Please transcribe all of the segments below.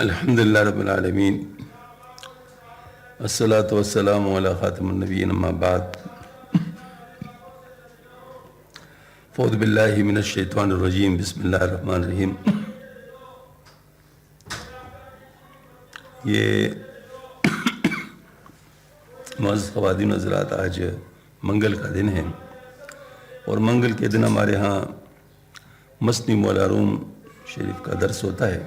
الحمدللہ رب العالمین الصلاۃ والسلام علی خاتم النبیین اما بعد فاعوذ باللہ من الشیطان الرجیم بسم اللہ الرحمن الرحیم۔ یہ معزز خواتین و حضرات، آج منگل کا دن ہے اور منگل کے دن ہمارے ہاں مثنی مولا روم شریف کا درس ہوتا ہے،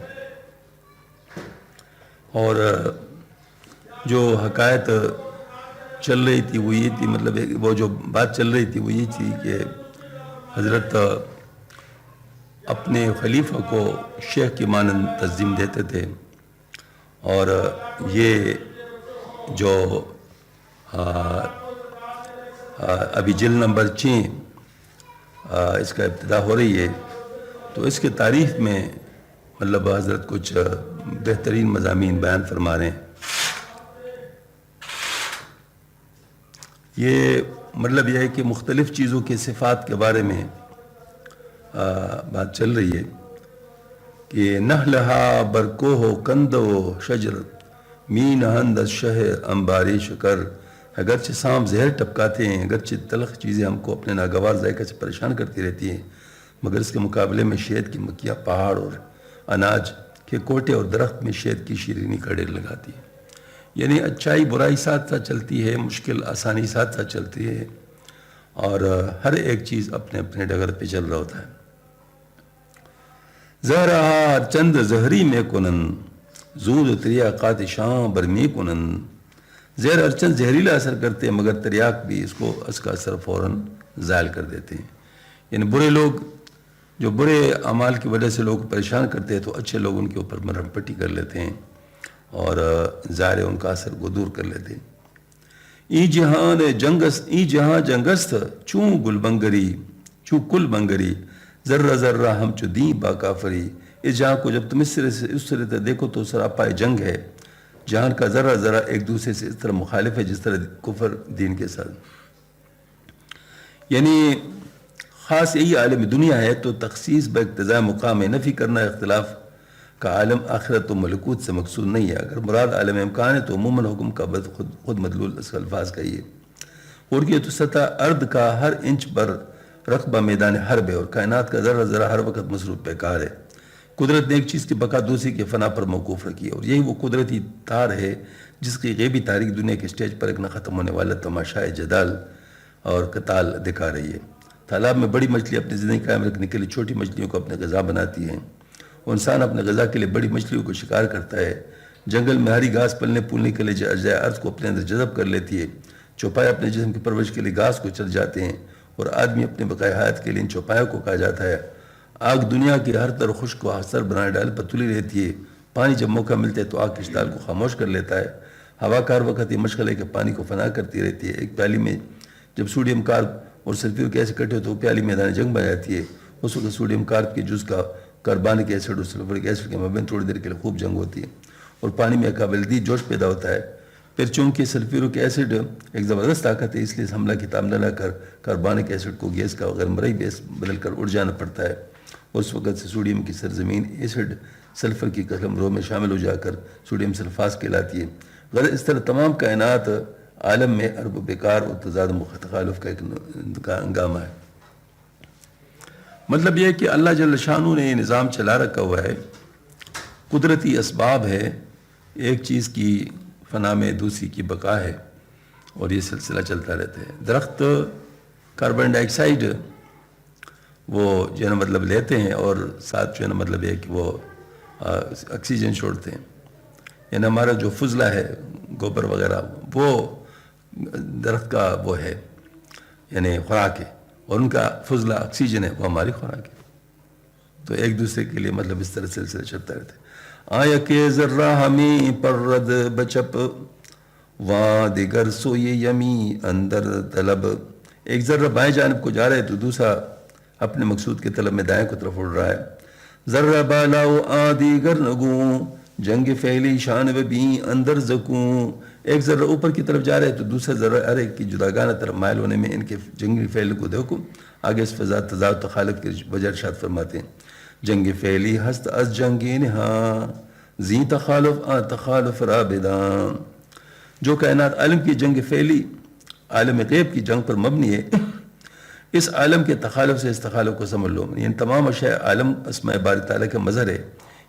اور جو حکایت چل رہی تھی وہ یہ تھی، مطلب وہ جو بات چل رہی تھی وہ یہ تھی کہ حضرت اپنے خلیفہ کو شیخ کی مانند تنظیم دیتے تھے، اور یہ جو ابھی جلد نمبر 6 اس کا ابتدا ہو رہی ہے، تو اس کے تاریخ میں مطلب حضرت کچھ بہترین مضامین بیان فرما رہے ہیں۔ یہ مطلب یہ ہے کہ مختلف چیزوں کے صفات کے بارے میں بات چل رہی ہے کہ نحلہا برکو ہو کند و شجر مین ہند شہر امباری شکر، اگرچہ سانپ زہر ٹپکاتے ہیں، اگرچہ تلخ چیزیں ہم کو اپنے ناگوار ذائقہ سے پریشان کرتی رہتی ہیں، مگر اس کے مقابلے میں شہد کی مکھیاں پہاڑ اور اناج کے کوٹے اور درخت میں شہد کی شیرینی کا ڈھیر لگاتی ہے۔ یعنی اچھائی برائی ساتھ ساتھ چلتی ہے، مشکل آسانی ساتھ ساتھ چلتی ہے، اور ہر ایک چیز اپنے اپنے ڈگر پہ چل رہا ہوتا ہے۔ زہرہا چند زہری میں کنن زود تریاقات شام برمی کنن، زہر ارچند زہریلا اثر کرتے ہیں مگر تریاق بھی اس کا اثر فوراً زائل کر دیتے ہیں۔ یعنی برے لوگ جو برے اعمال کی وجہ سے لوگ پریشان کرتے ہیں تو اچھے لوگ ان کے اوپر مرہم پٹی کر لیتے ہیں اور ظاہر ان کا اثر کو دور کر لیتے ہیں۔ ای جہاں جنگست چوں گل بنگری چوں کل بنگری ذرہ ذرہ ہم چو دیں با کافری، اس جہاں کو جب تم اس طرح سے دیکھو تو سراپا جنگ ہے، جہان کا ذرہ ذرہ ایک دوسرے سے اس طرح مخالف ہے جس طرح کفر دین کے ساتھ۔ یعنی خاص یہی عالم دنیا ہے تو تخصیص باقتضاء مقام نفی کرنا اختلاف کا عالم آخرت و ملکوت سے مقصود نہیں ہے۔ اگر مراد عالم امکان ہے تو عموماً حکم کا خود مدلول اس الفاظ کا ہی ہے۔ اور یہ تو سطح ارض کا ہر انچ پر رقبہ میدان حرب ہے، اور کائنات کا ذرہ ذرہ ہر وقت مصروف بیکار ہے۔ قدرت نے ایک چیز کی بقا دوسری کے فنا پر موقوف رکھی ہے، اور یہی وہ قدرتی تار ہے جس کی غیبی تاریخ دنیا کے سٹیج پر ایک نہ ختم ہونے والا تماشائے جدال اور قتال دکھا رہی ہے۔ تالاب میں بڑی مچھلی اپنی زندگی قائم رکھنے کے لیے چھوٹی مچھلیوں کو اپنے غذا بناتی ہیں، انسان اپنے غذا کے لیے بڑی مچھلیوں کو شکار کرتا ہے، جنگل میں ہری گھاس پلنے پھولنے کے لیے اجزائے ارض کو اپنے اندر جذب کر لیتی ہے، چوپائے اپنے جسم کی پرورش کے لیے گھاس کو چر جاتے ہیں، اور آدمی اپنے بقائے حیات کے لیے ان چوپایوں کو کہا جاتا ہے۔ آگ دنیا کی ہر طرف خشک و اثر بنائے ڈال پر تلی رہتی ہے، پانی جب موقع ملتا ہے تو آگ کی اشتعال کو خاموش کر لیتا ہے، ہوا کا ہر وقت یہ مشغل ہے کہ پانی کو فنا کرتی رہتی ہے۔ ایک پیالی میں جب سوڈیم کارب اور سلفیورک ایسڈ اکٹھے ہو تو وہ پیالی میدان جنگ بن جاتی ہے، اس وقت سوڈیم کارب کے جز کا کاربونک ایسڈ اور سلفورک ایسڈ کے مابین تھوڑی دیر کے لیے خوب جنگ ہوتی ہے اور پانی میں قابل دید جوش پیدا ہوتا ہے۔ پھر چونکہ سلفیورک ایسڈ ایک زبردست طاقت ہے، اس لیے حملہ کتاب نہ لا کر کاربونک ایسڈ کو گیس کا غیر مرئی گیس بدل کر اڑ جانا پڑتا ہے، اور اس وقت سے سوڈیم کی سرزمین ایسڈ سلفر کی قلم رو میں شامل ہو جا کر سوڈیم سلفاز کہلاتی ہے۔ غیر اس طرح تمام کائنات عالم میں ارب و بیکار و تضاد متخالف کا ایک ہنگامہ ہے۔ مطلب یہ ہے کہ اللہ جل شانہ نے یہ نظام چلا رکھا ہوا ہے، قدرتی اسباب ہے، ایک چیز کی فنا میں دوسری کی بقا ہے، اور یہ سلسلہ چلتا رہتا ہے۔ درخت کاربن ڈائی آکسائڈ وہ جو ہے نا مطلب لیتے ہیں، اور ساتھ جو ہے نا مطلب یہ کہ وہ آکسیجن چھوڑتے ہیں۔ یعنی ہمارا جو فضلہ ہے گوبر وغیرہ وہ درخت کا وہ ہے، یعنی خوراک ہے، اور ان کا فضلہ آکسیجن ہے، وہ ہماری خوراک ہے۔ تو ایک دوسرے کے لیے مطلب اس طرح سلسلہ چلتا رہتا ہے۔ آیا کہ ذرہ ہمیں پرد بچپ وہاں دیگر سوئے یمی اندر طلب، ایک ذرہ بائیں جانب کو جا رہا ہے تو دوسرا اپنے مقصود کے طلب میں دائیں کو طرف اڑ رہا ہے۔ ذرہ بالا و آ دیگر نگوں جنگ فعلی شان و بیں اندر زکوں، ایک ذرہ اوپر کی طرف جا رہے ہیں تو دوسرا ذرہ ہر ایک کی جداگانہ طرف مائل ہونے میں ان کے جنگی فعل کو دیکھو۔ آگے اس فضا تضاد تخالف کے وجہ ارشاد فرماتے ہیں، جنگ فعلی ہست از جنگ نہاں زی تخالف تخالف رابدان، جو کائنات عالم کی جنگ فعلی عالم غیب کی جنگ پر مبنی ہے، اس عالم کے تخالف سے اس تخالف کو سمجھ لو، یعنی تمام اشیاء عالم اسماء باری تعالیٰ کے مظہر ہے،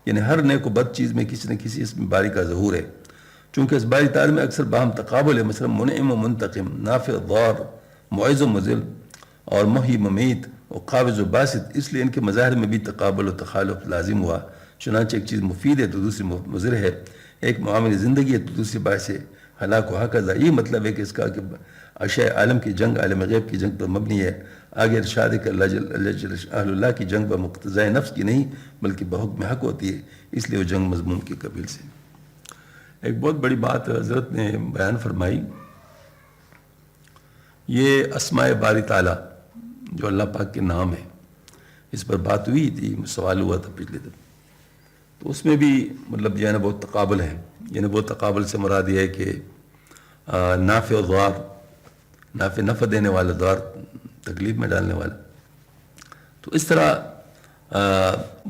یعنی ہر نیک و بد چیز میں کسی نہ کسی اسم باری کا ظہور ہے، چونکہ اس باری تعالیٰ میں اکثر باہم تقابل ہے، مثلا منعم و منتقم، نافع و ضار، معز و مذل، اور محی ممیت اور قابض و باسط، اس لیے ان کے مظاہر میں بھی تقابل و تخالف لازم ہوا، چنانچہ ایک چیز مفید ہے تو دوسری مضر ہے، ایک معامل زندگی ہے تو دوسری باعث ہلاک و حقضہ۔ یہ مطلب ہے کہ اس کا کہ اشیاء عالم کی جنگ عالم غیب کی جنگ پر مبنی ہے۔ آگے ارشاد ہے کہ اہل اللہ کی جنگ بمقتضائے نفس کی نہیں بلکہ بحکم حق ہوتی ہے، اس لیے وہ جنگ مضمون کی قبیل سے۔ ایک بہت بڑی بات حضرت نے بیان فرمائی، یہ اسماء باری تعالیٰ جو اللہ پاک کے نام ہے، اس پر بات ہوئی تھی، سوال ہوا تھا پچھلے دن، تو اس میں بھی مطلب جو ہے نا بہت تقابل ہے، یعنی بہت تقابل سے مراد یہ ہے کہ نافع و ضار، نافع نفع دینے والا، ضار تکلیف میں ڈالنے والا، تو اس طرح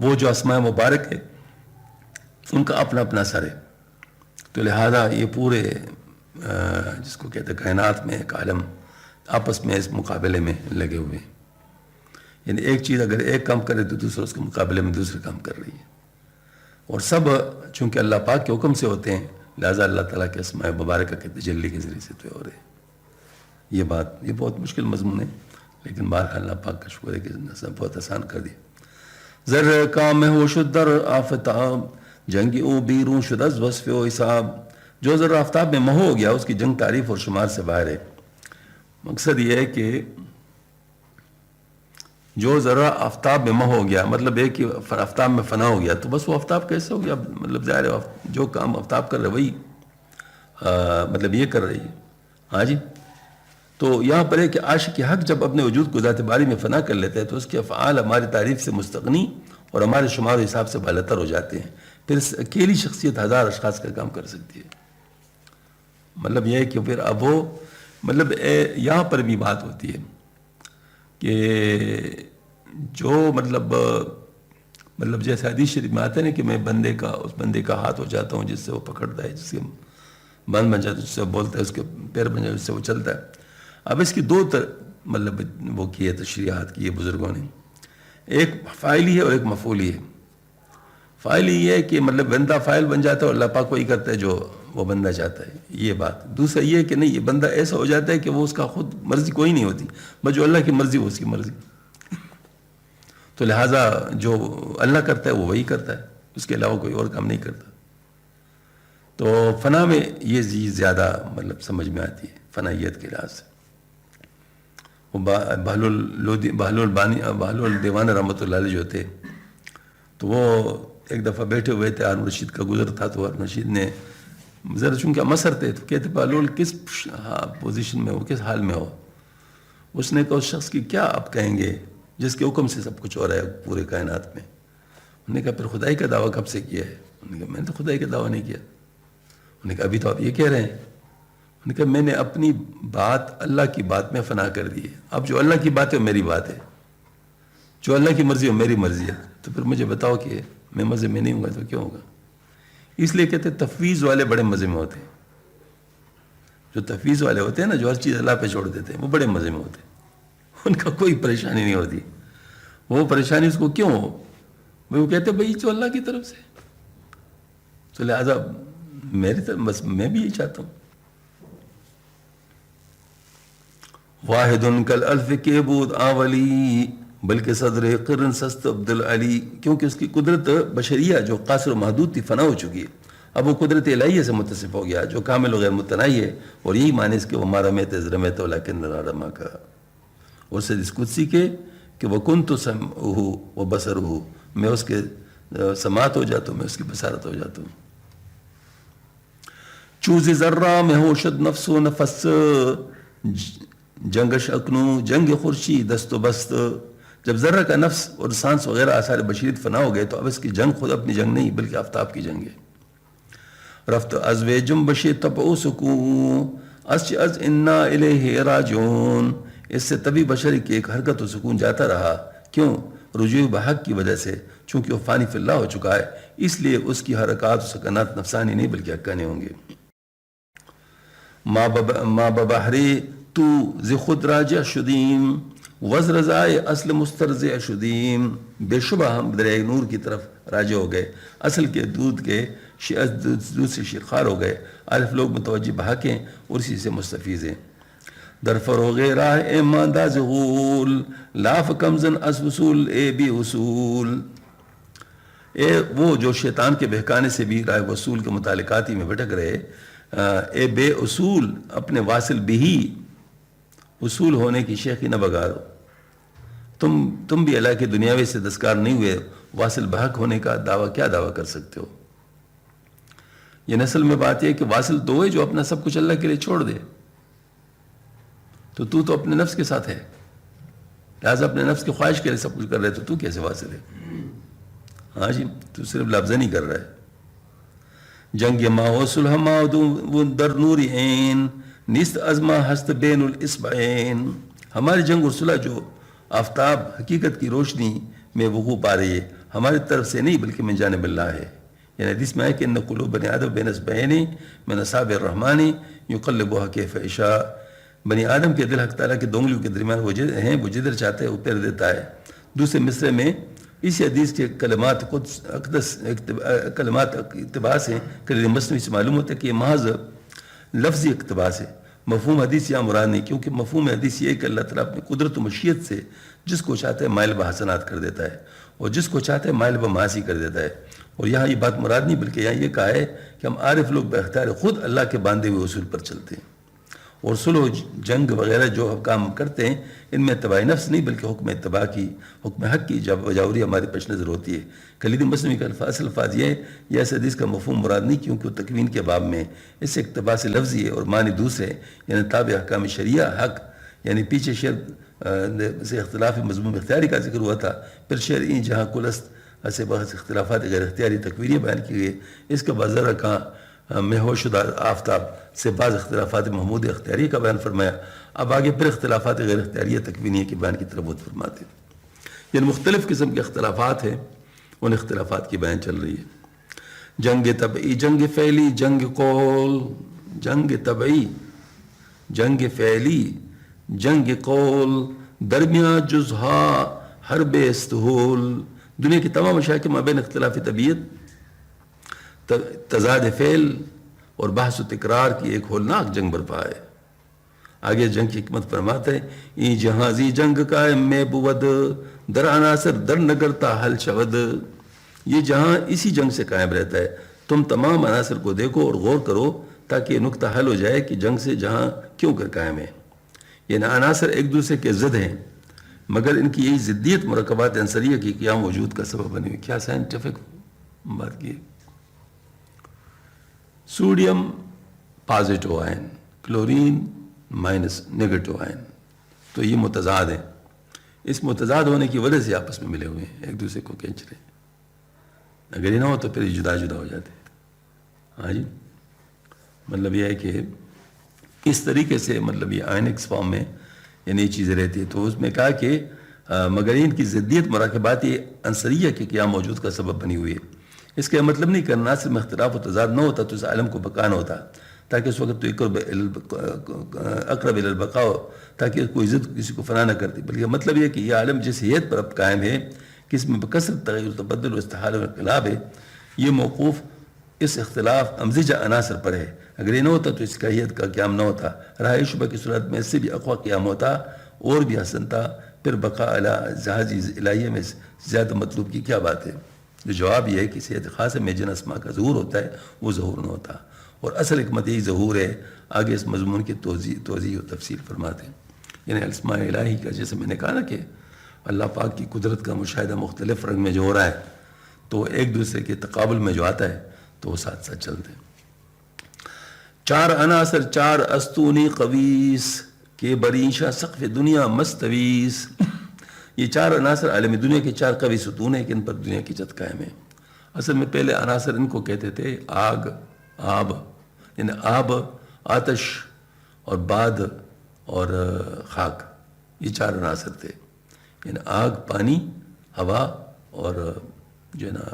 وہ جو اسماء مبارک ہے ان کا اپنا اپنا اثر ہے، تو لہذا یہ پورے جس کو کہتے ہیں کائنات میں ایک عالم آپس میں اس مقابلے میں لگے ہوئے ہیں، یعنی ایک چیز اگر ایک کام کرے تو دوسرا اس کے مقابلے میں دوسرا کام کر رہی ہے، اور سب چونکہ اللہ پاک کے حکم سے ہوتے ہیں لہذا اللہ تعالیٰ کے اسماء مبارکہ کے تجلی کے ذریعے سے تو ہو رہے ہیں۔ یہ بہت مشکل مضمون ہے، لیکن بہرحال اللہ پاک کا شکر ہے کہ بہت آسان کر دیا۔ ذر کام میں ہو شدر آفتاب جنگی او بیروں شد از وصف و حساب، جو ذرا آفتاب میں مہو ہو گیا اس کی جنگ تعریف اور شمار سے باہر ہے۔ مقصد یہ ہے کہ جو ذرا آفتاب میں مہ ہو گیا، مطلب ہے کہ آفتاب میں فنا ہو گیا، تو بس وہ آفتاب کیسے ہو گیا؟ مطلب ظاہر ہے جو کام آفتاب کر رہے وہی مطلب یہ کر رہی ہے۔ ہاں جی، تو یہاں پر ہے کہ عاشق حق جب اپنے وجود کو ذات باری میں فنا کر لیتے ہیں تو اس کے افعال ہماری تعریف سے مستغنی اور ہمارے شمار و حساب سے بالاتر ہو جاتے ہیں، پھر اکیلی شخصیت ہزار اشخاص کا کام کر سکتی ہے۔ مطلب یہ ہے کہ پھر اب وہ مطلب یہاں پر بھی بات ہوتی ہے کہ جو مطلب جیسے حدیث شریف میں آتے ہیں کہ میں اس بندے کا ہاتھ ہو جاتا ہوں جس سے وہ پکڑتا ہے، جس کے بند بن جاتا ہے، جس سے وہ بولتا ہے، اس کے پیر بن جاتا ہے، جس سے وہ چلتا ہے۔ اب اس کی دو مطلب وہ کی ہے تشریحات کی ہے بزرگوں نے، ایک فاعلی ہے اور ایک مفعولی ہے۔ فاعلی یہ ہے کہ مطلب بندہ فاعل بن جاتا ہے اور اللہ پاک وہی کرتا ہے جو وہ بندہ چاہتا ہے، یہ بات۔ دوسرا یہ ہے کہ نہیں، یہ بندہ ایسا ہو جاتا ہے کہ وہ اس کا خود مرضی کوئی نہیں ہوتی، بس جو اللہ کی مرضی وہ اس کی مرضی، تو لہٰذا جو اللہ کرتا ہے وہ وہی کرتا ہے، اس کے علاوہ کوئی اور کام نہیں کرتا۔ تو فنا میں یہ چیز زیادہ مطلب سمجھ میں آتی ہے فنائیت کے لحاظ سے۔ بہلول دیوان رحمۃ اللہ علیہ جو تھے، تو وہ ایک دفعہ بیٹھے ہوئے تھے، ہارون رشید کا گزر تھا، تو ہارون رشید نے ذرا چونکہ مصر تھے تو کہتے بہلول کس پوزیشن میں ہو، کس حال میں ہو؟ اس نے کہا اس شخص کی کیا آپ کہیں گے جس کے حکم سے سب کچھ ہو رہا ہے پورے کائنات میں؟ انہوں نے کہا پھر خدائی کا دعویٰ کب سے کیا ہے؟ انہوں نے کہا میں نے تو خدائی کا دعویٰ نہیں کیا۔ انہوں نے کہا ابھی تو آپ یہ کہہ رہے ہیں۔ انہوں نے کہا میں نے اپنی بات اللہ کی بات میں فنا کر دی ہے، اب جو اللہ کی بات ہے وہ میری بات ہے، جو اللہ کی مرضی ہے وہ میری مرضی ہے، تو پھر مجھے بتاؤ کہ میں مزے میں نہیں ہوں گا تو کیوں ہوگا؟ اس لیے کہتے ہیں تفویض والے بڑے مزے میں ہوتے ہیں، جو تفویض والے ہوتے ہیں نا، جو ہر چیز اللہ پہ چھوڑ دیتے ہیں، وہ بڑے مزے میں ہوتے ہیں، ان کا کوئی پریشانی نہیں ہوتی۔ وہ پریشانی اس کو کیوں ہو؟ وہ کہتے ہیں بھائی جو اللہ کی طرف سے، تو لہٰذا میری طرف بس میں بھی یہی چاہتا ہوں۔ واحد کل الف کے بود آولی بلکہ صدر قرن سست عبد العلی، کیونکہ اس کی قدرت بشریہ جو قاصر و محدود تھی فنا ہو چکی ہے، اب وہ قدرت الہیہ سے متصف ہو گیا جو کامل و غیر متناہی ہے، اور یہی معنی اس کہ وہ مارا میں تیز رمیت لیکن رما کا، اور سے اس قدسی کے کہ وہ کن تو سم ہو وہ بصر ہو، میں اس کے سماعت ہو جاتا ہوں، میں اس کی بصارت ہو جاتا ہوں۔ چوز ذرہ میں ہوشد نفس و نفس جنگ شکنو جنگ خورشی دست و بست، جب ذرہ کا نفس اور سانس وغیرہ آثار بشریت فنا ہو گئے تو اب اس کی جنگ خود اپنی جنگ نہیں بلکہ آفتاب کی جنگ ہے۔ رفت از و جنبش طبع سکون از انا الیہ راجعون، اس سے طبی بشری کی ایک حرکت و سکون جاتا رہا، کیوں؟ رجوع بحق کی وجہ سے، چونکہ وہ فانی فی اللہ ہو چکا ہے، اس لیے اس کی حرکات و سکنات نفسانی نہیں بلکہ حقانی ہوں گے۔ ما ببحری تو ز خود راجع شدیم وز رضائے اصل مسترزع شدیم، بے شبہ ہم دریائے نور کی طرف راجع ہو گئے، اصل کے دودھ سے شیرخوار ہو گئے۔ عارف لوگ متوجہ بحق ہیں اور اسی سے مستفیض ہیں۔ در فروغ راہ اے مانداز غول لاف کمزن از وصول اے بی اصول، اے وہ جو شیطان کے بہکانے سے بھی راہ وصول کے متعلقاتی میں بھٹک رہے، اے بے اصول اپنے واصل بھی اصول ہونے کی شیخی نہ بگارو، تم بھی اللہ کے دنیاوی سے دستکار نہیں ہوئے، واصل بحق ہونے کا کیا دعویٰ کر سکتے ہو؟ یہ نسل میں بات یہ ہے کہ واصل تو ہے جو اپنا سب کچھ اللہ کے لیے چھوڑ دے، تو اپنے نفس کے ساتھ ہے، لہٰذا اپنے نفس کی خواہش کے لیے سب کچھ کر رہے تو کیسے واصل ہے؟ ہاں جی، تو صرف لفظ نہیں کر رہا ہے۔ جنگ ما و صلح ما و در نور عین نیست ازما ہست بین الاصبعین، ہماری جنگ اور صلح جو آفتاب حقیقت کی روشنی میں وقوع پا رہی ہے، ہماری طرف سے نہیں بلکہ من جانب اللہ ہے۔ یعنی حدیث میں ہے کہ ان قلوب بنی آدم بین اصبعین من اصابع الرحمن یقلبها کیف یشاء، بنی آدم کے دل حق تعالیٰ کے دو انگلیوں کے درمیان وہ جدھر چاہتے ہیں وہ پھیر دیتا ہے۔ دوسرے مصرے میں اسی حدیث کے کلمات اقتباس ہیں، کلیم مصنوعی سے معلوم ہوتا ہے کہ یہ محض لفظی اقتباس ہے، مفہوم حدیث یہاں مراد نہیں، کیونکہ مفہوم حدیث یہ ہے کہ اللہ تعالیٰ اپنی قدرت و مشیت سے جس کو چاہتا ہے مائل بحسنات کر دیتا ہے اور جس کو چاہتا ہے مائل بمعاصی کر دیتا ہے۔ اور یہاں یہ بات مراد نہیں بلکہ یہاں یہ کہا ہے کہ ہم عارف لوگ باختیار خود اللہ کے باندھے ہوئے اصول پر چلتے ہیں، اور صلح جنگ وغیرہ جو کام کرتے ہیں ان میں اتباع نفس نہیں بلکہ حکم حق کی بجاوری ہماری پیش نظر ہوتی ہے۔ کلیدی مصنوعی کا الفاظ یہ ہے، یہ اس حدیث کا مفہوم مراد نہیں کیونکہ وہ تکوین کے باب میں اس سے اقتباس لفظی ہے اور معنی دوسرے، یعنی تابع احکام شریعہ حق، یعنی پیچھے شعر سے اختلاف مضمون اختیاری کا ذکر ہوا تھا، پھر شعر جہاں کلست سے بحث اختلافات غیر اختیاری تکوینی بیان کی گئی، اس کا بازار کہاں میں ہو شدہ آفتاب سے بعض اختلافات محمود اختیاری کا بیان فرمایا۔ اب آگے پھر اختلافات غیر اختیاری تکوینی کے بیان کی طرف وہ فرماتے ہیں، یعنی مختلف قسم کے اختلافات ہیں، ان اختلافات کی بیان چل رہی ہے۔ جنگ طبعی، جنگ فعلی، جنگ قول، جنگ طبعی، جنگ فعلی، جنگ قول، درمیان جزہا حرب استحول، دنیا کی تمام اشیاء کے مابین اختلاف طبیعت، تضاد فعل اور بحث و تکرار کی ایک ہولناک جنگ برپا ہے۔ آگے جنگ کی حکمت فرماتے ہیں، ای جہازی جنگ قائم میں بود در عناصر در نگرتا حل شود، یہ جہاں اسی جنگ سے قائم رہتا ہے، تم تمام عناصر کو دیکھو اور غور کرو تاکہ یہ نقطہ حل ہو جائے کہ جنگ سے جہاں کیوں کر قائم ہے۔ یہ عناصر ایک دوسرے کے ضد ہیں مگر ان کی یہی ضدیت مرکبات عنصریہ کی قیام وجود کا سبب بنی ہوئی۔ کیا سائنٹیفک بات کی ہے؟ سوڈیم پازیٹو آئن، کلورین مائنس نیگیٹو آئن، تو یہ متضاد ہیں، اس متضاد ہونے کی وجہ سے آپس میں ملے ہوئے ہیں، ایک دوسرے کو کھینچ رہے ہیں، اگر یہ نہ ہو تو پھر یہ جدا جدا ہو جاتے ہیں۔ ہاں جی، مطلب یہ ہے کہ اس طریقے سے مطلب یہ آئنکس فارم میں یعنی یہ چیزیں رہتی ہیں، تو اس میں کہا کہ مگر ان کی ضدیت مراقباتی عنصریہ کے قیام موجود کا سبب بنی ہوئی ہے۔ اس کا مطلب نہیں کہ عناصر میں اختلاف و تضاد نہ ہوتا تو اس عالم کو بقا نہ ہوتا، تاکہ اس وقت تو اقرب الی البقاء ہو، تاکہ کوئی ضد کسی کو فنا نہ کرتی، بلکہ مطلب یہ کہ یہ عالم جس حیت پر اب قائم ہے کہ اس میں بکثرت تغیر و تبدل و استحال و انقلاب ہے، یہ موقوف اس اختلاف امزجہ عناصر پر ہے۔ اگر یہ نہ ہوتا تو اس کا حیت کا قیام نہ ہوتا، راہ شبہ کی صورت میں اس سے بھی اقوی قیام ہوتا اور بھی حسن تھا، پھر بقا جہازی الہیہ میں زیادہ مطلوب کی کیا بات ہے؟ جو جواب یہ ہے کہ صحت خاص میں جن اسماء کا ظہور ہوتا ہے وہ ظہور نہ ہوتا، اور اصل حکمت یہی ظہور ہے۔ آگے اس مضمون کی توضیح و تفصیل فرماتے ہیں، یعنی اسماء الہی کا، جیسے میں نے کہا نا کہ اللہ پاک کی قدرت کا مشاہدہ مختلف رنگ میں جو ہو رہا ہے تو ایک دوسرے کے تقابل میں جو آتا ہے تو وہ ساتھ ساتھ چلتے ہیں۔ چار عناصر چار استونی قویس کے بریشہ سقف دنیا مستویس، یہ چار عناصر عالم دنیا کے چار قوی ستون ہیں کہ ان پر دنیا کی چھت قائم ہے۔ اصل میں پہلے عناصر ان کو کہتے تھے آگ، آب، یعنی آب، آتش اور باد اور خاک، یہ چار عناصر تھے، یعنی آگ، پانی، ہوا اور جو ہے نا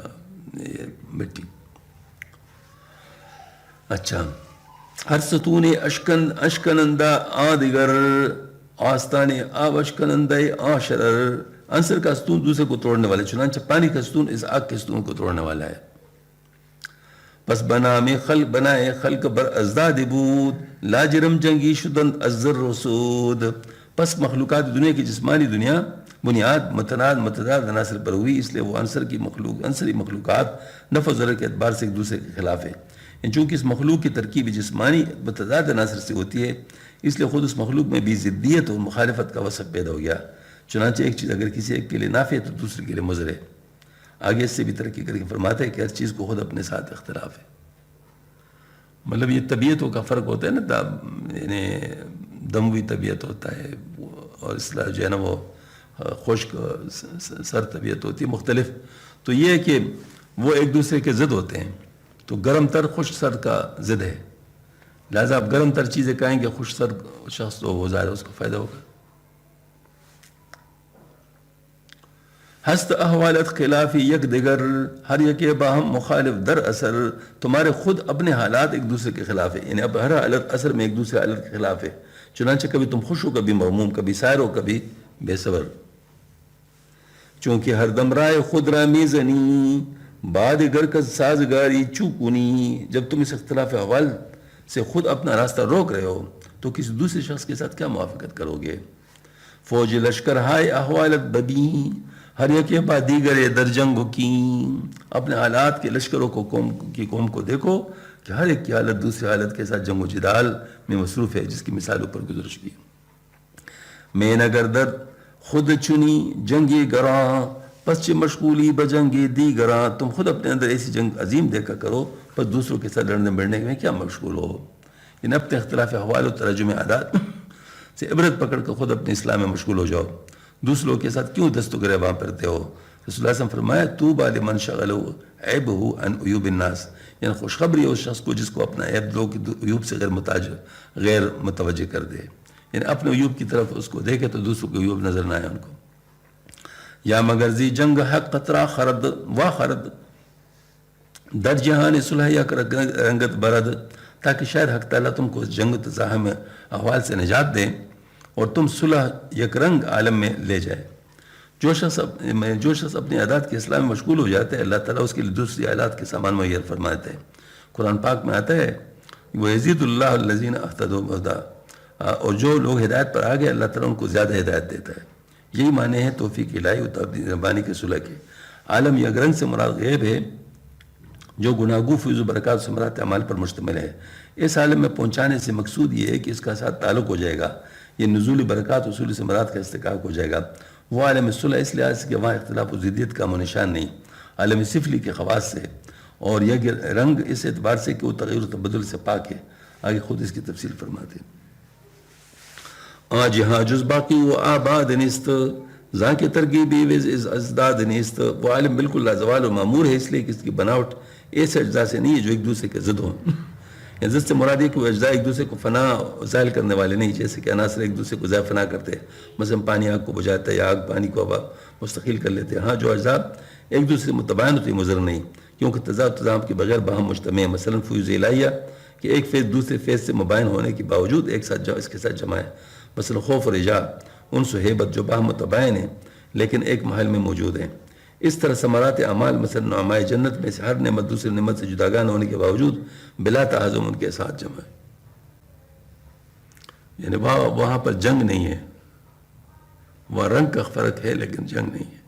یہ مٹی. اچھا، ہر ستون اشکنندہ آ دیگر آستانے آب اشکنندہ آ شرر. عنصر کا ستون دوسرے کو توڑنے والے، چنانچہ پانی کا ستون اس آگ کے ستون کو توڑنے والا ہے. پس بنائے خلق بر ازداد بود لاجرم جنگی شدند ازر رسود. پس مخلوقات دنیا کی جسمانی دنیا بنیاد متضاد عناصر پر ہوئی، اس لیے وہ عنصری مخلوقات نفع و ضرر کے اعتبار سے ایک دوسرے کے خلاف ہے. چونکہ اس مخلوق کی ترکیب جسمانی متضاد عناصر سے ہوتی ہے، اس لیے خود اس مخلوق میں بھی ضدیت اور مخالفت کا وصف پیدا ہو گیا. چنانچہ ایک چیز اگر کسی ایک کے لیے نافع ہے تو دوسرے کے لیے مضر ہے. آگے اس سے بھی ترقی کر کے فرماتا ہے کہ ہر چیز کو خود اپنے ساتھ اختلاف ہے. مطلب یہ طبیعتوں کا فرق ہوتا ہے نا، یعنی دموی طبیعت ہوتا ہے اور اس طرح جو ہے نا وہ خشک سر طبیعت ہوتی ہے مختلف. تو یہ ہے کہ وہ ایک دوسرے کے ضد ہوتے ہیں. تو گرم تر خشک سر کا ضد ہے، لہٰذا آپ گرم تر چیزیں کہیں گے خشک سر شخص تو وہ ظاہر اس کو فائدہ ہوگا. ہست احوالت خلافی یک دیگر ہر یک باہم مخالف در اثر. تمہارے خود اپنے حالات ایک دوسرے کے خلاف ہے، یعنی اب ہر حالت اثر میں ایک دوسرے حالت کے خلاف ہے. چنانچہ کبھی تم خوش ہو، کبھی مغموم، کبھی سائر ہو، کبھی بے صبر. چونکہ ہر دم رائے خود را میزنی بعد گرکز سازگاری چوکنی. جب تم اس اختلاف احوال سے خود اپنا راستہ روک رہے ہو تو کسی دوسرے شخص کے ساتھ کیا موافقت کرو گے. فوج لشکر ہائے احوالت ببی ہر یک با دیگر در جنگ کی. اپنے حالات کے لشکروں کو قوم کو دیکھو کہ ہر ایک کی حالت دوسری حالت کے ساتھ جنگ و جدال میں مصروف ہے، جس کی مثال اوپر گزر چکی. میں نگر در خود چنی جنگی گراں پس چہ مشغولی بجنگی دیگراں. تم خود اپنے اندر ایسی جنگ عظیم دیکھا کرو، پس دوسروں کے ساتھ لڑنے بڑھنے میں کیا مشغول ہو. یعنی اپنے اختلاف احوال و ترجمہ عادات سے عبرت پکڑ کر خود اپنے اسلام میں مشغول ہو جاؤ. دوسروں کے ساتھ کیوں دست و گریباں پھرتے ہو. رسول اللہ صلی اللہ علیہ وسلم فرمایا طوبی لمن شغلہ عیبہ عن عیوب الناس. یعنی خوشخبری ہے اس شخص کو جس کو اپنا عیب لوگ عیوب سے غیر متوجہ کر دے. یعنی اپنے عیوب کی طرف اس کو دیکھے تو دوسروں کے عیوب نظر نہ آئے ان کو. یا مگر زی جنگ حق قطرہ خرد و خرد در جہان صلح یا رنگت برد. تاکہ شاید حق تعالیٰ تم کو اس جنگ تزاحم احوال سے نجات دیں اور تم صلح یک رنگ عالم میں لے جائے. جو شخص اپنی عادات کے اسلام میں مشغول ہو جاتا ہے، اللہ تعالیٰ اس کے لیے دوسری عادات کے سامان مہیا فرماتے ہیں. قرآن پاک میں آتا ہے وَيَزِيدُ اللَّهُ الَّذِينَ اهْتَدَوْا هُدًى. اور جو لوگ ہدایت پر آ گئے اللہ تعالیٰ ان کو زیادہ ہدایت دیتا ہے. یہی معنی ہے توفیق الہی و تبدیل ربانی کے صلح کے. عالم یک رنگ سے مراد غیب ہے جو گناہگو فیض و برکات سے مراد اعمال پر مشتمل ہے. اس عالم میں پہنچانے سے مقصود یہ ہے کہ اس کا ساتھ تعلق ہو جائے گا. یہ نزول برکات اصول سے مراد کا استحقاق ہو جائے گا. وہ عالم صلح اس لحاظ سے کہ وہاں اختلاف و ضدیت کا نشان نہیں، عالم سفلی کے خواص سے، اور یہ رنگ اس اعتبار سے کہ وہ تغیر و تبدل سے پاک ہے. آگے خود اس کی تفصیل فرماتے ہیں. آج ہاں جز باقی و آباد نیست ذا کے ترغیبی وز ازداد نیست. وہ عالم بالکل لازوال و معمور ہے، اس لیے کہ اس کی بناوٹ ایسے اجزاء سے نہیں ہے جو ایک دوسرے کے ضد ہوں. ضد سے مراد ہے کہ وہ اجزاء ایک دوسرے کو فنا زائل کرنے والے نہیں، جیسے کہ عناصر ایک دوسرے کو ضائع فنا کرتے ہیں. مثلا پانی آگ کو بجھاتا ہے یا آگ پانی کو مستقل کر لیتے ہیں. ہاں جو اجزاء ایک دوسرے سے متباین ہوتی مضر نہیں، کیونکہ تضاد تضام کے بغیر باہم مجتمع ہے. مثلا فیوز الہیہ کہ ایک فیض دوسرے فیض سے مباین ہونے کے باوجود ایک ساتھ اس کے ساتھ جمع ہے. مثلا خوف اور رجا انس و ہیبت جو باہم متباین ہیں لیکن ایک محل میں موجود ہیں. اس طرح ثمرات اعمال مثلا نعمائے جنت میں سے ہر نعمت دوسری نعمت سے جداگان ہونے کے باوجود بلا تہاضم ان کے ساتھ جمع ہے. یعنی وہاں پر جنگ نہیں ہے، وہاں رنگ کا فرق ہے لیکن جنگ نہیں ہے.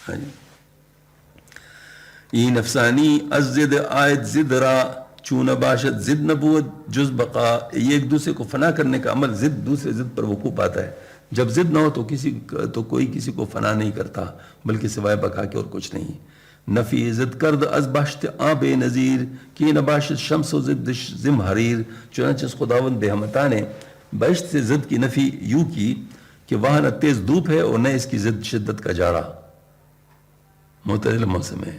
ہاں جی. ای نفسانی از زد آیت زد را چون باشد زد نبوت جز بقا. یہ ایک دوسرے کو فنا کرنے کا عمل زد دوسرے زد پر وقوع پاتا ہے. جب زد نہ ہو تو کوئی کسی کو فنا نہیں کرتا بلکہ سوائے بقا کے اور کچھ نہیں. نفی زد کرد از باشت آب نظیر کی نباشت شمس و زد زم حریر. چنانچہ اس خداوند بے ہمتا نے باشت سے زد کی نفی یوں کی کہ وہاں نہ تیز دھوپ ہے اور نہ اس کی زد شدت کا جاڑا، معتدل موسم ہے.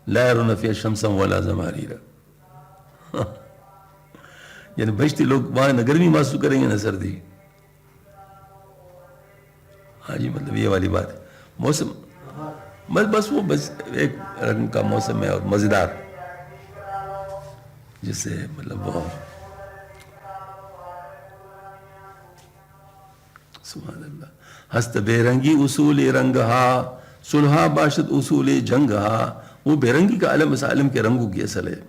لا يرون فيها شمسا ولا زمهريرا. یعنی بہشتی لوگ وہاں نہ گرمی محسوس کریں گے نہ سردی. ہاں جی، مطلب یہ والی بات ہے. بس وہ بس ایک رنگ کا موسم ہے اور مزیدار، جس سے مطلب وہ سبحان اللہ ہست بے رنگی اصول رنگ ہا صلحہ باشد اصول جنگ ہا. وہ بے رنگی کا عالم اس عالم کے رنگوں کی اصل ہے.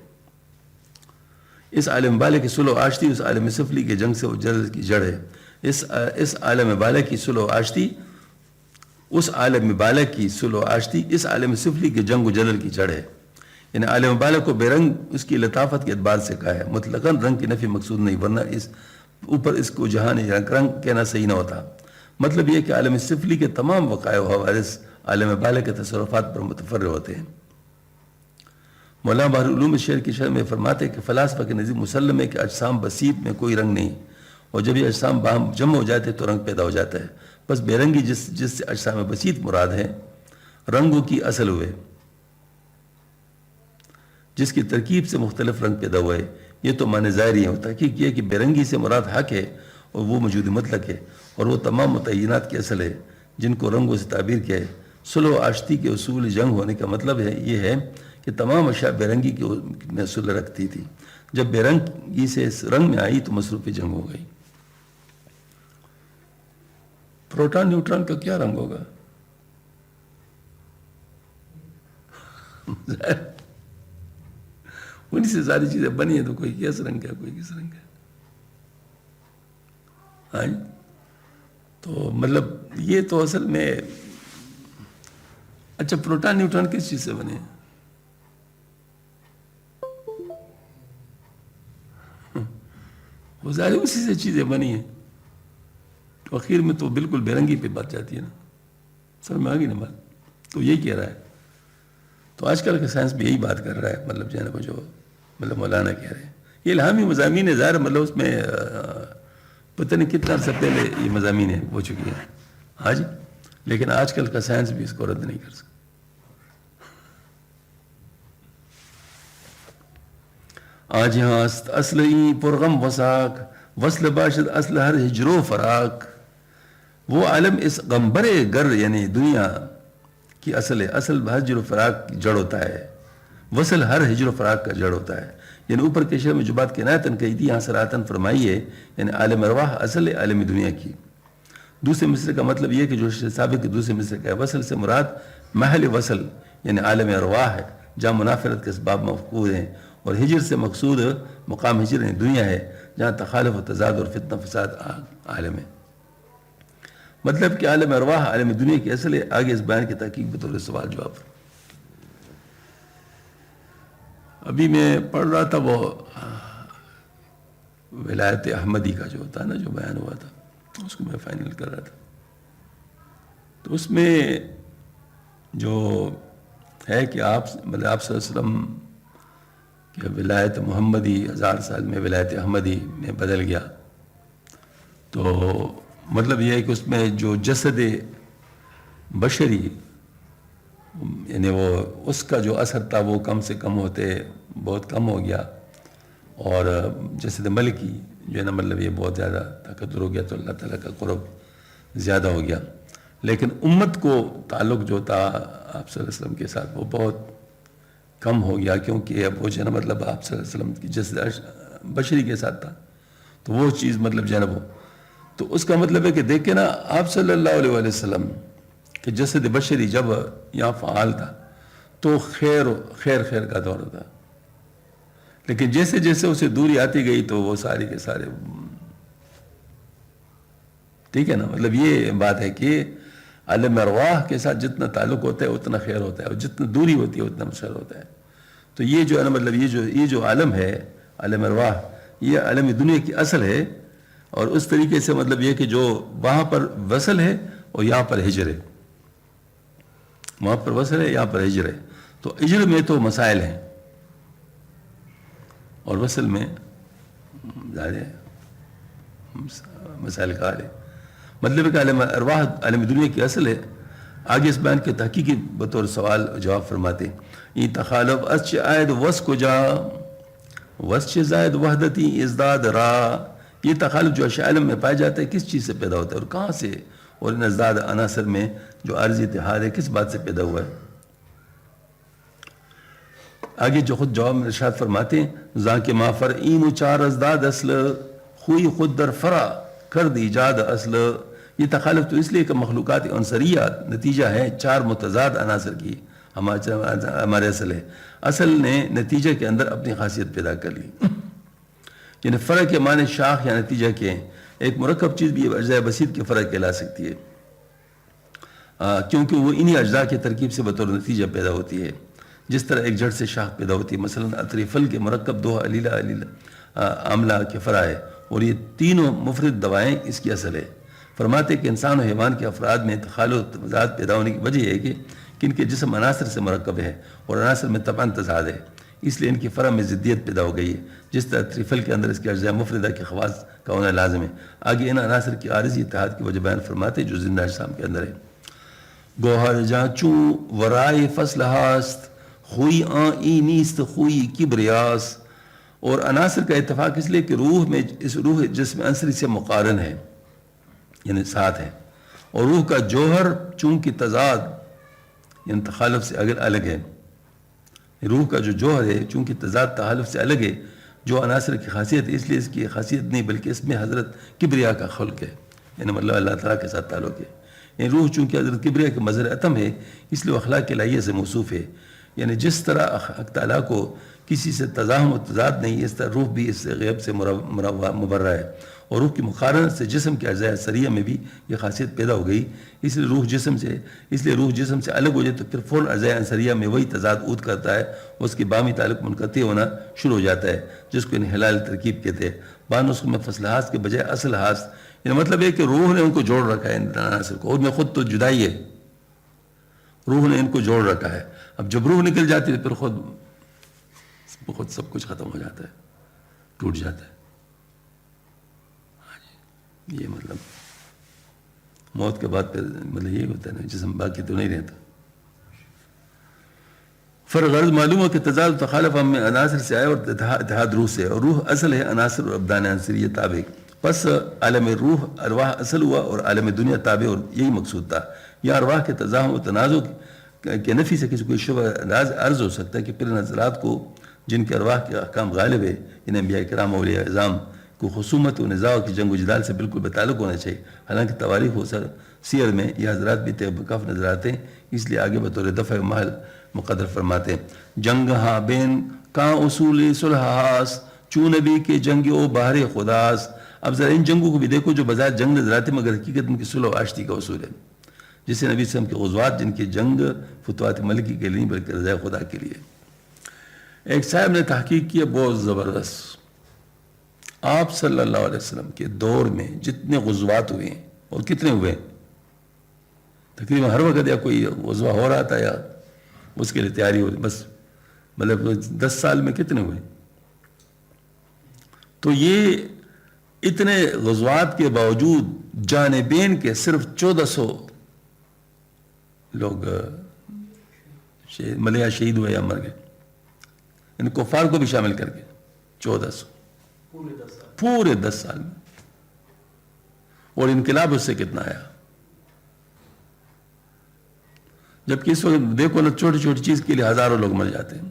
اس عالم بالے کی صلح و آشتی اس عالم سفلی کے جنگ سے وہ جلد کی جڑ ہے. اس عالم بالے کی صلح و آشتی اس عالم بالے کی صلح و آشتی اس عالم سفلی کے جنگ و جلل کی جڑ ہے. یعنی عالم بالے کو بے رنگ اس کی لطافت کے اعتبار سے کہا ہے، مطلقاً رنگ کی نفی مقصود نہیں، ورنہ اس اوپر اس کو جہان رنگ کہنا صحیح نہ ہوتا. مطلب یہ کہ عالم سفلی کے تمام وقائع و حوادث عالم بالے کے تصرفات پر متفرع ہوتے ہیں. مولانا بحر العلوم شعر کی شرح میں فرماتے ہیں کہ فلاسفہ کے نزدیک مسلم ہے کہ اجسام بسیط میں کوئی رنگ نہیں، اور جب یہ اجسام باہم جمع ہو جاتے تو رنگ پیدا ہو جاتا ہے. بس بے رنگی جس سے اجسام بسیط مراد ہے رنگوں کی اصل ہوئے، جس کی ترکیب سے مختلف رنگ پیدا ہوئے. یہ تو معنی ظاہری ہے. تحقیق یہ کہ بے رنگی سے مراد حق ہے اور وہ موجود مطلق ہے، اور وہ تمام متعینات کی اصل ہے جن کو رنگوں سے تعبیر کیا ہے. صلح و آشتی کے اصول جنگ ہونے کا مطلب ہے یہ ہے کہ تمام اشیاء بے رنگی میں صلح رکھتی تھی. جب بے رنگی سے رنگ میں آئی تو مصروف جنگ ہو گئی. پروٹان نیوٹران کا کیا رنگ ہوگا؟ انہی سے ساری چیزیں بنی ہیں، تو کوئی کس رنگ ہے کوئی کس رنگ ہے. ہاں تو مطلب یہ تو اصل میں اچھا پروٹان نیوٹران کس چیز سے بنے ہیں؟ وہ ظاہر اسی سے چیزیں بنی ہیں. تو اخیر میں تو بالکل بے رنگی پہ بات جاتی ہے نا. سر میں آ گئی نا بات. تو یہی کہہ رہا ہے. تو آج کل کا سائنس بھی یہی بات کر رہا ہے، مطلب جو ہے نا جو مطلب مولانا کہہ رہے ہیں یہ الہامی مضامین ہے. ظاہر مطلب اس میں پتہ نہیں کتنا عرصہ پہلے یہ مضامین ہو چکی ہیں. ہاں جی، لیکن آج کل کا سائنس بھی اس کو رد نہیں کر سکتا. آج یہاں اصل پرغم وساک وصل باشد اصل ہر ہجر و فراق. وہ عالم اس غمبر گر یعنی دنیا کی اصل ہے. اصل ہجر و فراق کی جڑ ہوتا ہے، وصل ہر ہجر و فراق کا جڑ ہوتا ہے. یعنی اوپر کے شعر میں جو بات کنایتاً کہی تھی یہاں صراحتاً فرمائی ہے. یعنی عالم ارواح اصل ہے عالم دنیا کی. دوسرے مصرے کا مطلب یہ کہ جو ثابت کے دوسرے مصرے کا ہے. وصل سے مراد محل وصل یعنی عالم ارواح ہے جہاں منافرت کے اسباب مفقود ہیں، اور ہجر سے مقصود مقام ہجر یعنی دنیا ہے جہاں تخالف و تضاد اور فتنہ فساد عالم ہے. مطلب کہ عالم ارواح عالم دنیا کی اصل ہے. آگے اس بیان کی تحقیق بطور سوال جواب. ابھی میں پڑھ رہا تھا وہ ولایت احمدی کا جو ہوتا ہے نا، جو بیان ہوا تھا، اس کو میں فائنل کر رہا تھا. تو اس میں جو ہے کہ آپ مطلب آپ صلی اللہ علیہ وسلم کہ ولایت محمدی 1000 سال میں ولایت احمدی میں بدل گیا. تو مطلب یہ ہے کہ اس میں جو جسد بشری یعنی وہ اس کا جو اثر تھا وہ کم سے کم ہوتے بہت کم ہو گیا، اور جسد ملکی جو ہے نا مطلب یہ بہت زیادہ طاقتور ہو گیا، تو اللہ تعالیٰ کا قرب زیادہ ہو گیا. لیکن امت کو تعلق جو تھا آپ صلی اللہ علیہ وسلم کے ساتھ وہ بہت کم ہو گیا، کیونکہ اب وہ جو ہے نا مطلب آپ صلی اللہ علیہ وسلم کی جسد بشری کے ساتھ تھا. تو وہ چیز مطلب جو ہے نا وہ تو اس کا مطلب ہے کہ دیکھیں نا آپ صلی اللہ علیہ وسلم کہ جسد بشری جب یہاں فعال تھا تو خیر کا دور تھا. لیکن جیسے جیسے اسے دوری آتی گئی تو وہ سارے کے سارے ٹھیک ہے نا. مطلب یہ بات ہے کہ عالم ارواح کے ساتھ جتنا تعلق ہوتا ہے اتنا خیر ہوتا ہے، اور جتنا دوری ہوتی ہے اتنا شر ہوتا ہے. تو یہ جو ہے نا مطلب یہ جو عالم ہے عالم ارواح یہ عالم دنیا کی اصل ہے. اور اس طریقے سے مطلب یہ کہ جو وہاں پر وصل ہے اور یہاں پر ہجر ہے، وہاں پر وصل ہے یہاں پر ہجر ہے. تو ہجر میں تو مسائل ہیں اور وصل میں ظاہر ہے مسائل کا حال ہے. مطلب ہے کہ عالم ارواح عالم دنیا کی اصل ہے. آگے اس بیان کے تحقیقی بطور سوال جواب فرماتے ہیں. این تخالف اسچ عائد وس کو جا وسچ زائد وحدتی ازداد را. یہ تخالف جو اشیاء عالم میں پایا جاتا ہے کس چیز سے پیدا ہوتا ہے اور کہاں سے، اور ان ازداد عناصر میں جو عارضی اتحاد ہے کس بات سے پیدا ہوا ہے. آگے جو خود جواب میں ارشاد فرماتے ہیں زاں کے ما فرعین و چار ازداد اصل خوئی خود در فرع کر دی ایجاد اصل. یہ تخالف تو اس لیے کہ مخلوقات عنصریہ نتیجہ ہے چار متضاد عناصر کی. ہمارے اصل ہے، اصل نے نتیجہ کے اندر اپنی خاصیت پیدا کر لی. یعنی فرع کے معنی شاخ یا نتیجہ کے. ایک مرکب چیز بھی اجزاء بسیط کے فرع کہلا سکتی ہے کیونکہ وہ انہی اجزاء کی ترکیب سے بطور نتیجہ پیدا ہوتی ہے. جس طرح ایک جڑ سے شاخ پیدا ہوتی ہے، مثلا عطری پھل کے مرکب دو علیلہ آملہ کے فرع ہے، اور یہ تینوں مفرد دوائیں اس کی اصل ہے. فرماتے کہ انسان و حیوان کے افراد میں تخالف و تضاد پیدا ہونے کی وجہ یہ ہے کہ ان کے جسم عناصر سے مرکب ہے اور عناصر میں طبعاً تضاد ہے، اس لیے ان کی فرع میں ضدیت پیدا ہو گئی ہے. جس طرح عطری پھل کے اندر اس کے اجزاء مفردہ کے خواص کا ہونا لازم ہے. آگے ان عناصر کی عارضی اتحاد کی وجہ بیان فرماتے جو زندہ اجسام کے اندر ہے. گوہر جاں چوں ورائے فصل ہاست خوئی آن ای نیست خوئی کبریاس. اور عناصر کا اتفاق اس لیے کہ روح میں اس روح جسم عنصری سے مقارن ہے، یعنی ساتھ ہے، اور روح کا جوہر چونکہ تضاد یعنی تخالف سے الگ ہے. روح کا جو جوہر ہے چونکہ تضاد تخالف سے الگ ہے، جو عناصر کی خاصیت ہے، اس لیے اس کی خاصیت نہیں بلکہ اس میں حضرت کبریا کا خلق ہے، یعنی مطلب اللہ تعالیٰ کے ساتھ تعلق ہے. یعنی روح چونکہ حضرت کبریا کے مظہر عتم ہے، اس لیے وہ اخلاق کے لائیے سے موصوف ہے. یعنی جس طرح حق تعالیٰ کو کسی سے تزاحم و تضاد نہیں، اس طرح روح بھی اس سے غیب سے مبرہ ہے. اور روح کی مقارنت سے جسم کے اجزاء سریہ میں بھی یہ خاصیت پیدا ہو گئی. اس لیے روح جسم سے الگ ہو جائے تو پھر فوراً اجزاء سریہ میں وہی تضاد عود کرتا ہے، اس کی باہمی تعلق منقطع ہونا شروع ہو جاتا ہے، جس کو انحلال ترکیب کہتے ہیں. بعض نسخوں میں فصل ہاست کے بجائے اصل ہاست. یعنی مطلب ہے کہ روح نے ان کو جوڑ رکھا ہے، ان عناصر کو، اور میں خود تو جدائی ہے، روح نے ان کو جوڑ رکھا ہے. اب جب روح نکل جاتی ہے پھر خود سب کچھ ختم ہو جاتا ہے، ٹوٹ جاتا ہے. یہ مطلب موت کے بعد پھر مطلب یہی ہوتا ہے نا، جسم باقی تو نہیں رہتا. غرض معلوم ہو کہ تضاد و تخالف ہم میں عناصر سے آئے اور اتحاد روح سے، اور روح اصل ہے عناصر اور ابدان عنصریہ تابع. پس عالم روح ارواح اصل ہوا اور عالم دنیا تابع، اور یہی مقصود تھا. یا ارواح کے تزاحم و تنازع کے نفی سے کسی کوئی شبہ عرض ہو سکتا ہے کہ پھر نظرات کو جن کے ارواح کے احکام غالب ہے، ان انبیاء کرام اولیاء اعظام کو خصومت و نزاع کی جنگ و جدال سے بالکل بتعلق ہونا چاہیے. حالانکہ تواریخ و سیر میں یہ حضرات بھی بکف نظر آتے ہیں، اس لیے آگے بطور دفع محل مقدر فرماتے ہیں. جنگ ہاں بین کاں اصول صلح ہاس چوں نبی کے جنگ او بہر خداس. اب ذرا ان جنگوں کو بھی دیکھو جو بظاہر جنگ نظر آتے مگر حقیقت ان کی صلح و آشتی کا اصول ہے، جسے نبی صلی اللہ علیہ وسلم کے غزوات جن کی جنگ فتوحات ملکی کے لیے بلکہ رضا خدا کے لیے. ایک صاحب نے تحقیق کیا بہت زبردست. آپ صلی اللہ علیہ وسلم کے دور میں جتنے غزوات ہوئے ہیں اور کتنے ہوئے، تقریباً ہر وقت یا کوئی غزوہ ہو رہا تھا یا اس کے لیے تیاری ہو رہی، بس مطلب 10 سال میں کتنے ہوئے. تو یہ اتنے غزوات کے باوجود جانبین کے صرف 1400 لوگ ملیا شہید ہوئے یا مر گئے، ان کفار کو بھی شامل کر کے 1400 پورے 10 سال میں. اور انقلاب اس سے کتنا آیا، جبکہ اس وقت دیکھو نا چھوٹی چھوٹی چیز کے لیے ہزاروں لوگ مر جاتے ہیں،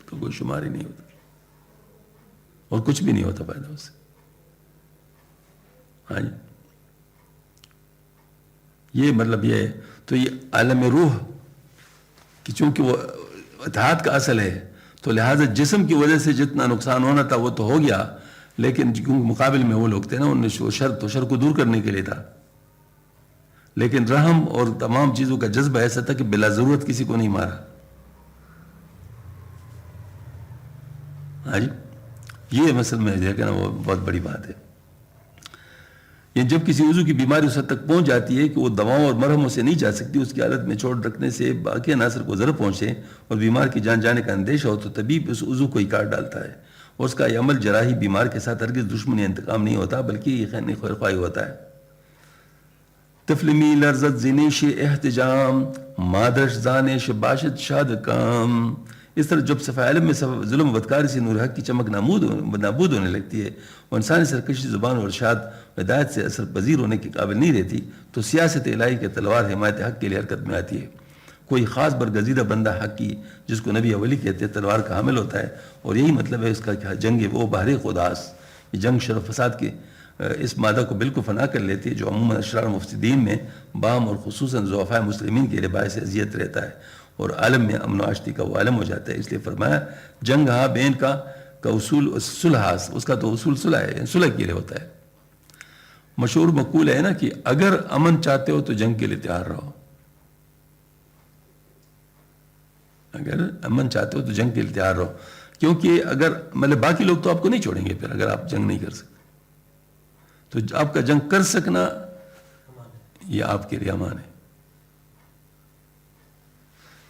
تو کوئی شمار ہی نہیں ہوتا اور کچھ بھی نہیں ہوتا فائدہ اس سے. ہاں جی، یہ مطلب یہ ہے. تو یہ عالم روح کہ چونکہ وہ اتحاد کا اصل ہے تو لہٰذا جسم کی وجہ سے جتنا نقصان ہونا تھا وہ تو ہو گیا، لیکن کیونکہ مقابل میں وہ لوگ تھے نا، ان نے شر کو دور کرنے کے لیے تھا. لیکن رحم اور تمام چیزوں کا جذبہ ایسا تھا کہ بلا ضرورت کسی کو نہیں مارا. ہاں جی، یہ مثل میں دیکھا نا وہ بہت بڑی بات ہے. یہ جب کسی عضو کی بیماری اس حد تک پہنچ جاتی ہے کہ وہ دواؤں اور مرہموں سے نہیں جا سکتی، اس کی حالت میں چھوڑ رکھنے سے باقی عناصر کو ضرر پہنچے اور بیمار کی جان جانے کا اندیشہ ہو، تو طبیب اس عضو کو ہی کاٹ ڈالتا ہے. اور اس کا یہ عمل جراحی بیمار کے ساتھ ہرگز دشمنی انتقام نہیں ہوتا بلکہ یہ خیر خواہی ہوتا ہے. تفلمی لرزت زنیش احتجام مادرش زانش باشد شاد کام. اس طرح جب صفحہ علم میں ظلم و بدکاری سے نور حق کی چمک نابود ہونے لگتی ہے اور انسانی سرکشی زبان اور ارشاد ہدایت سے اثر پذیر ہونے کے قابل نہیں رہتی، تو سیاست الہی کے تلوار حمایت حق کے لیے حرکت میں آتی ہے. کوئی خاص برگزیدہ بندہ حق کی جس کو نبی ولی کہتے ہیں تلوار کا حامل ہوتا ہے، اور یہی مطلب ہے اس کا کہ جنگ وہ بحر خداس، یہ جنگ شر و فساد کے اس مادہ کو بالکل فنا کر لیتی ہے جو عموماً اشرار مفسدین میں بام اور خصوصاً ضعفاء مسلمین کے لیے باعث اذیت رہتا ہے، اور عالم میں امن و آشتی کا وہ عالم ہو جاتا ہے۔ اس لیے فرمایا جنگ ہاں بین کا اصول صلح، اس کا تو اصول صلح ہے، صلح کے لیے ہوتا ہے۔ مشہور مقول ہے نا کہ اگر امن چاہتے ہو تو جنگ کے لیے تیار رہو، اگر امن چاہتے ہو تو جنگ کے لیے تیار رہو، کیونکہ اگر مطلب باقی لوگ تو آپ کو نہیں چھوڑیں گے پھر اگر آپ جنگ نہیں کر سکتے، تو آپ کا جنگ کر سکنا یہ آپ کے لیے امان ہے۔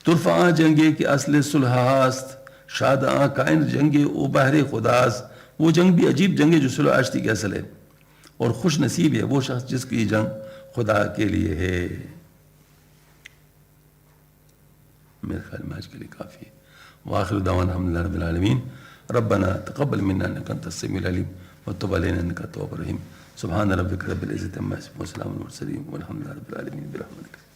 ترفع جنگے کہ اصل صلح است، شاد کائن جنگے او بحر خداس، وہ جنگ بھی عجیب جنگ ہے جو صلح آشتی کے اصل ہے، اور خوش نصیب ہے وہ شخص جس کی جنگ خدا کے لیے ہے۔ میرے خیال میں آج کے لیے کافی ہے۔ وآخر دعوانا الحمد للہ رب العالمین، ربنا تقبل منا انک انت السمیع العلیم وتب علینا انک التواب الرحیم، سبحان ربک رب العزۃ عما یصفون وسلام علی المرسلین والحمد للہ رب العالمین برحمتک۔